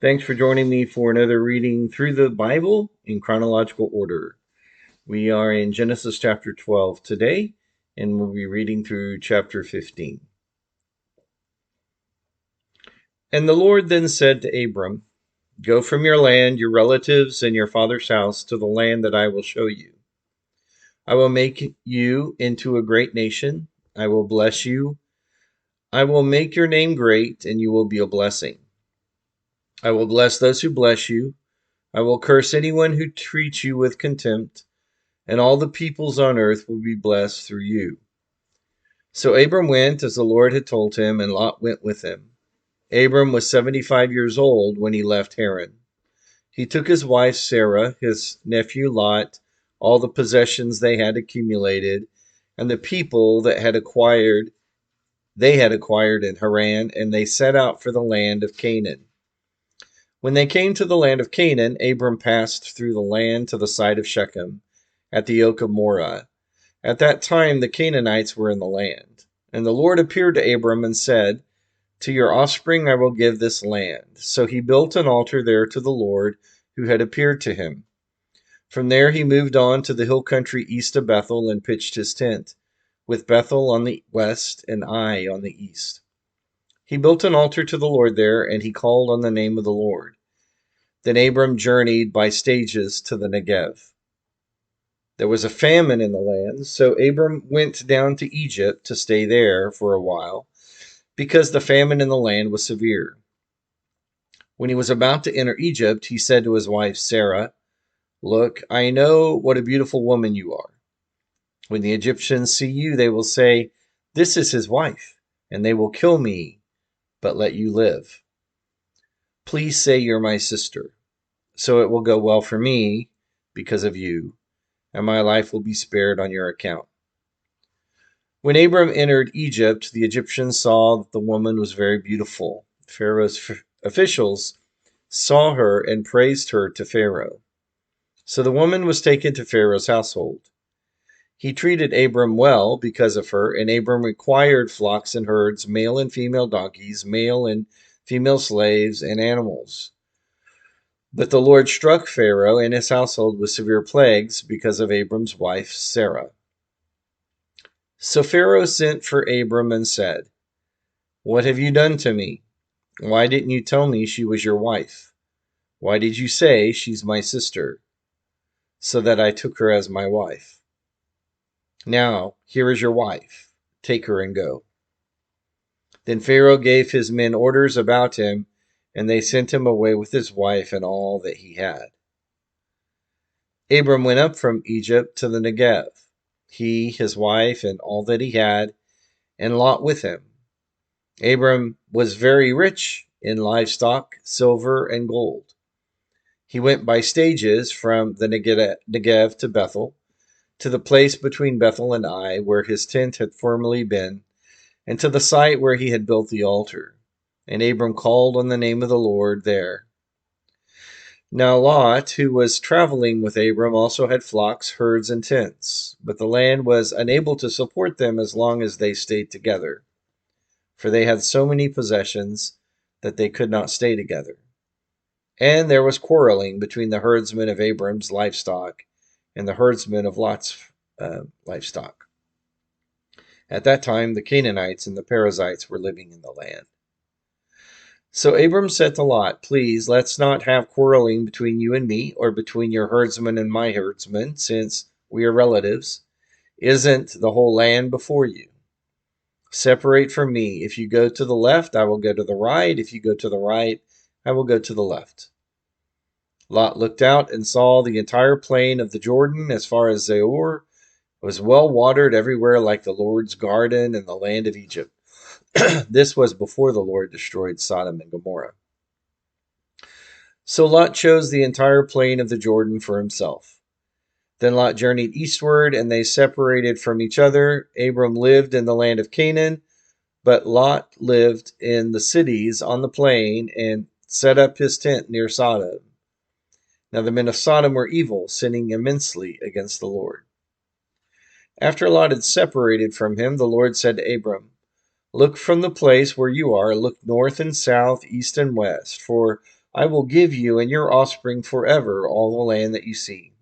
Thanks for joining me for another reading through the Bible in chronological order. We are in Genesis chapter 12 today, and we'll be reading through chapter 15. And the Lord then said to Abram, "Go from your land, your relatives, and your father's house to the land that I will show you. I will make you into a great nation. I will bless you. I will make your name great, and you will be a blessing. I will bless those who bless you. I will curse anyone who treats you with contempt, and all the peoples on earth will be blessed through you." So Abram went as the Lord had told him, and Lot went with him. Abram was 75 years old when he left Haran. He took his wife Sarah, his nephew Lot, all the possessions they had accumulated, and the people that they had acquired in Haran, and they set out for the land of Canaan. When they came to the land of Canaan, Abram passed through the land to the side of Shechem, at the oak of Moreh. At that time the Canaanites were in the land. And the Lord appeared to Abram and said, "To your offspring I will give this land." So he built an altar there to the Lord who had appeared to him. From there he moved on to the hill country east of Bethel and pitched his tent, with Bethel on the west and Ai on the east. He built an altar to the Lord there, and he called on the name of the Lord. Then Abram journeyed by stages to the Negev. There was a famine in the land, so Abram went down to Egypt to stay there for a while, because the famine in the land was severe. When he was about to enter Egypt, he said to his wife Sarah, "Look, I know what a beautiful woman you are. When the Egyptians see you, they will say, 'This is his wife,' and they will kill me, but let you live. Please say you're my sister, so it will go well for me because of you, and my life will be spared on your account." When Abram entered Egypt, the Egyptians saw that the woman was very beautiful. Pharaoh's officials saw her and praised her to Pharaoh. So the woman was taken to Pharaoh's household. He treated Abram well because of her, and Abram acquired flocks and herds, male and female donkeys, male and female slaves, and animals. But the Lord struck Pharaoh and his household with severe plagues because of Abram's wife Sarah. So Pharaoh sent for Abram and said, "What have you done to me? Why didn't you tell me she was your wife? Why did you say she's my sister, so that I took her as my wife? Now, here is your wife. Take her and go." Then Pharaoh gave his men orders about him, and they sent him away with his wife and all that he had. Abram went up from Egypt to the Negev, he, his wife, and all that he had, and Lot with him. Abram was very rich in livestock, silver, and gold. He went by stages from the Negev to Bethel, to the place between Bethel and Ai, where his tent had formerly been, and to the site where he had built the altar. And Abram called on the name of the Lord there. Now Lot, who was traveling with Abram, also had flocks, herds, and tents, but the land was unable to support them as long as they stayed together, for they had so many possessions that they could not stay together. And there was quarreling between the herdsmen of Abram's livestock and the herdsmen of Lot's livestock. At that time, the Canaanites and the Perizzites were living in the land. So Abram said to Lot, "Please, let's not have quarreling between you and me, or between your herdsmen and my herdsmen, since we are relatives. Isn't the whole land before you? Separate from me. If you go to the left, I will go to the right. If you go to the right, I will go to the left." Lot looked out and saw the entire plain of the Jordan as far as Zoar. It was well watered everywhere, like the Lord's garden in the land of Egypt. This was before the Lord destroyed Sodom and Gomorrah. So Lot chose the entire plain of the Jordan for himself. Then Lot journeyed eastward, and they separated from each other. Abram lived in the land of Canaan, but Lot lived in the cities on the plain and set up his tent near Sodom. Now the men of Sodom were evil, sinning immensely against the Lord. After Lot had separated from him, the Lord said to Abram, "Look from the place where you are, look north and south, east and west, for I will give you and your offspring forever all the land that you see.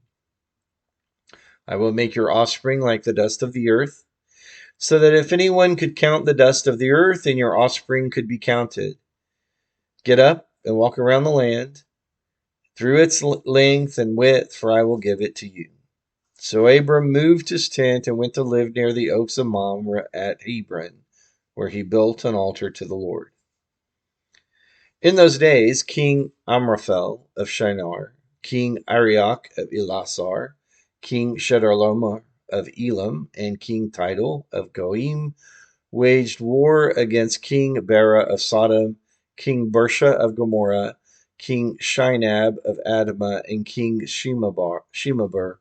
I will make your offspring like the dust of the earth, so that if anyone could count the dust of the earth, then your offspring could be counted. Get up and walk around the land through its length and width, for I will give it to you. So Abram moved his tent and went to live near the oaks of Mamre at Hebron, where he built an altar to the Lord. In those days, King Amraphel of Shinar, King Arioch of Elasar, King Chedorlaomer of Elam, and King Tidal of Goim waged war against King Bera of Sodom, King Bersha of Gomorrah, King Shinab of Admah, and King Shemeber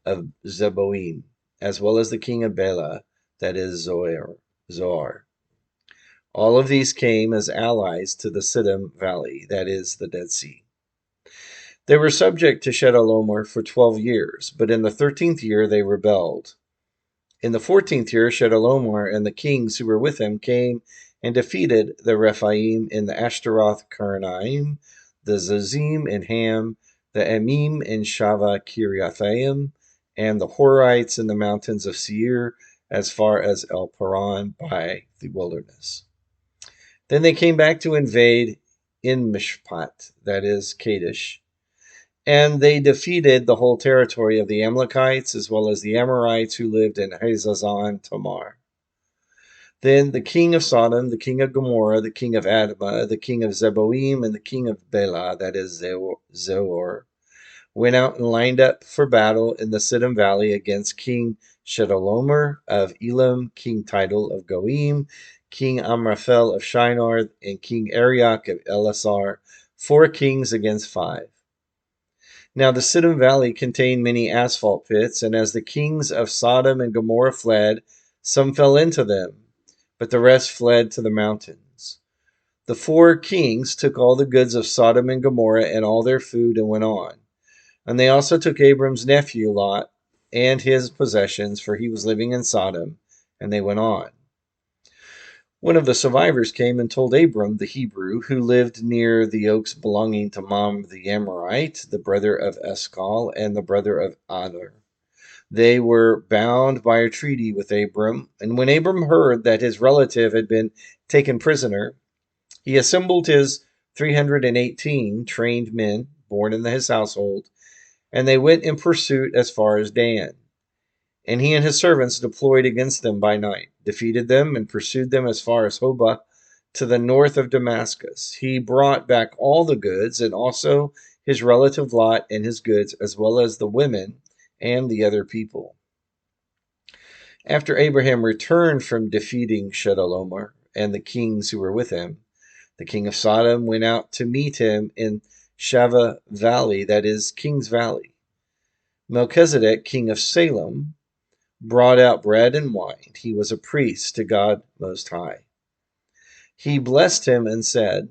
of Zeboim, as well as the king of Bela, that is Zoar. All of these came as allies to the Siddim Valley, that is the Dead Sea. They were subject to Chedorlaomer for 12 years, but in the 13th year they rebelled. In the 14th year, Chedorlaomer and the kings who were with him came and defeated the Rephaim in the Ashtaroth Karnaim, the Zazim in Ham, the Emim in Shava Kiriathaim, and the Horites in the mountains of Seir, as far as El Paran by the wilderness. Then they came back to invade in Mishpat, that is Kadesh, and they defeated the whole territory of the Amalekites as well as the Amorites who lived in Hazazon Tamar. Then the king of Sodom, the king of Gomorrah, the king of Admah, the king of Zeboim, and the king of Bela, that is Zoar, went out and lined up for battle in the Siddim Valley against King Chedorlaomer of Elam, King Tidal of Goim, King Amraphel of Shinar, and King Arioch of Elasar, 4 kings against 5. Now the Siddim Valley contained many asphalt pits, and as the kings of Sodom and Gomorrah fled, some fell into them, but the rest fled to the mountains. The 4 kings took all the goods of Sodom and Gomorrah and all their food and went on. And they also took Abram's nephew Lot and his possessions, for he was living in Sodom, and they went on. One of the survivors came and told Abram the Hebrew, who lived near the oaks belonging to Mamre the Amorite, the brother of Eshcol and the brother of Aner. They were bound by a treaty with Abram, and when Abram heard that his relative had been taken prisoner, he assembled his 318 trained men born in his household, and they went in pursuit as far as Dan. And he and his servants deployed against them by night, defeated them, and pursued them as far as Hobah to the north of Damascus. He brought back all the goods, and also his relative Lot and his goods, as well as the women and the other people. After Abraham returned from defeating Chedorlaomer and the kings who were with him, the king of Sodom went out to meet him in Shava Valley, that is, King's Valley. Melchizedek, king of Salem, brought out bread and wine. He was a priest to God Most High. He blessed him and said,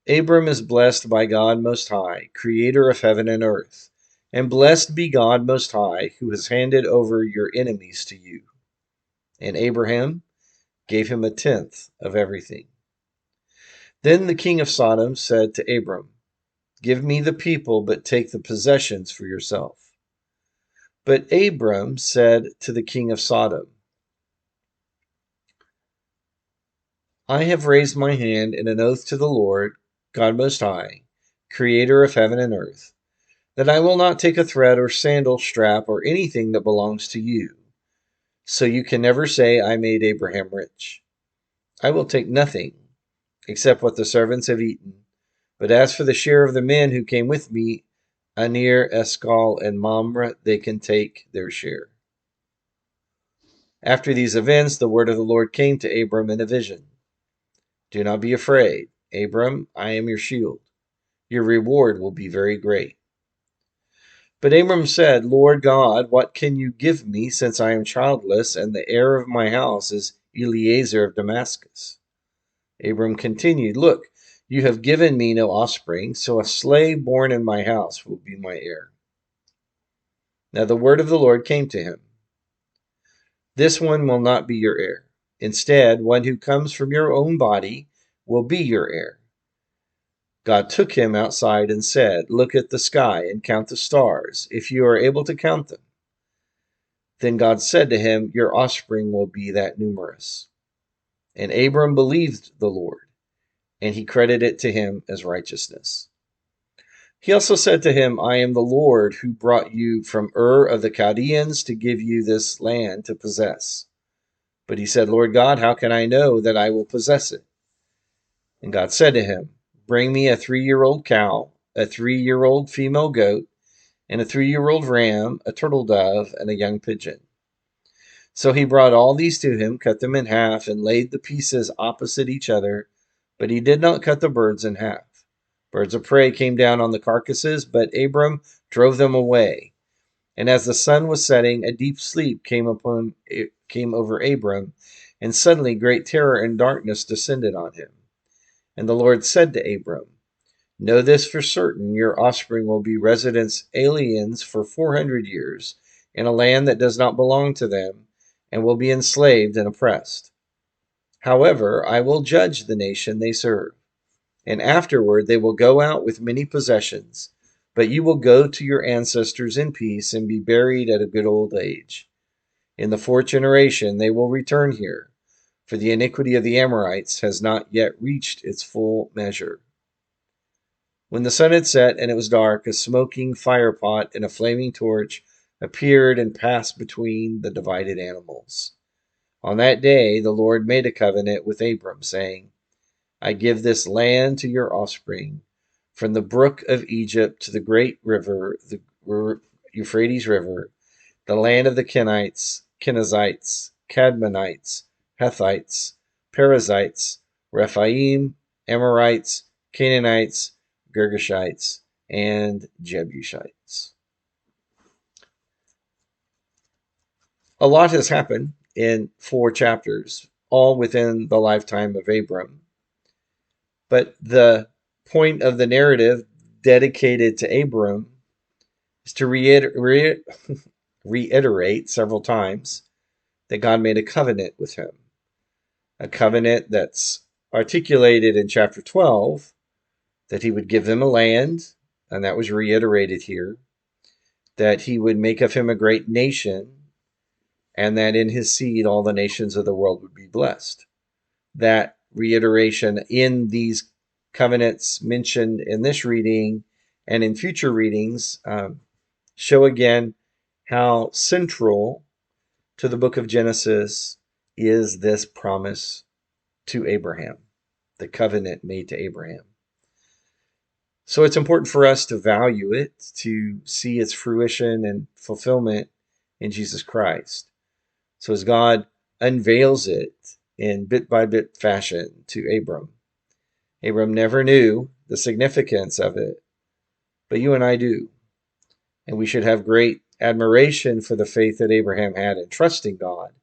Abram is blessed by God Most High, creator of heaven and earth, and blessed be God Most High, who has handed over your enemies to you. And Abraham gave him 1/10 of everything. Then the king of Sodom said to Abram, Give me the people, but take the possessions for yourself. But Abram said to the king of Sodom, I have raised my hand in an oath to the Lord, God Most High, creator of heaven and earth, that I will not take a thread or sandal strap or anything that belongs to you. So you can never say, I made Abraham rich. I will take nothing except what the servants have eaten. But as for the share of the men who came with me, Aner, Eshcol, and Mamre, they can take their share. After these events, the word of the Lord came to Abram in a vision. Do not be afraid, Abram, I am your shield. Your reward will be very great. But Abram said, Lord God, what can you give me, since I am childless, and the heir of my house is Eliezer of Damascus? Abram continued, Look, you have given me no offspring, so a slave born in my house will be my heir. Now the word of the Lord came to him. This one will not be your heir. Instead, one who comes from your own body will be your heir. God took him outside and said, "Look at the sky and count the stars, if you are able to count them." Then God said to him, "Your offspring will be that numerous." And Abram believed the Lord, and he credited it to him as righteousness. He also said to him, "I am the Lord who brought you from Ur of the Chaldeans to give you this land to possess." But he said, "Lord God, how can I know that I will possess it?" And God said to him, "Bring me a 3-year-old cow, a 3-year-old female goat, and a 3-year-old ram, a turtle dove, and a young pigeon." So he brought all these to him, cut them in half, and laid the pieces opposite each other, but he did not cut the birds in half. Birds of prey came down on the carcasses, but Abram drove them away. And as the sun was setting, a deep sleep came over Abram, and suddenly great terror and darkness descended on him. And the Lord said to Abram, "Know this for certain, your offspring will be residents aliens for 400 years in a land that does not belong to them, and will be enslaved and oppressed. However, I will judge the nation they serve, and afterward they will go out with many possessions, but you will go to your ancestors in peace and be buried at a good old age. In the 4th generation they will return here, for the iniquity of the Amorites has not yet reached its full measure." When the sun had set and it was dark, a smoking firepot and a flaming torch appeared and passed between the divided animals. On that day the Lord made a covenant with Abram, saying, "I give this land to your offspring, from the brook of Egypt to the great river, the Euphrates River, the land of the Kenites, Kenizzites, Cadmonites, Hethites, Perizzites, Rephaim, Amorites, Canaanites, Girgashites, and Jebusites." A lot has happened in 4 chapters, all within the lifetime of Abram. But the point of the narrative dedicated to Abram is to reiterate several times that God made a covenant with him. A covenant that's articulated in chapter 12, that he would give them a land, and that was reiterated here, that he would make of him a great nation, and that in his seed all the nations of the world would be blessed. That reiteration in these covenants mentioned in this reading and in future readings show again how central to the book of Genesis is this promise to Abraham, the covenant made to Abraham. So it's important for us to value it, to see its fruition and fulfillment in Jesus Christ. So as God unveils it in bit-by-bit fashion to Abram, Abram never knew the significance of it, but you and I do. And we should have great admiration for the faith that Abraham had in trusting God,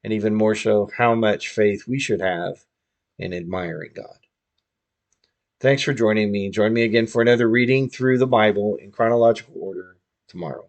and even more so, how much faith we should have in admiring God. Thanks for joining me. Join me again for another reading through the Bible in chronological order tomorrow.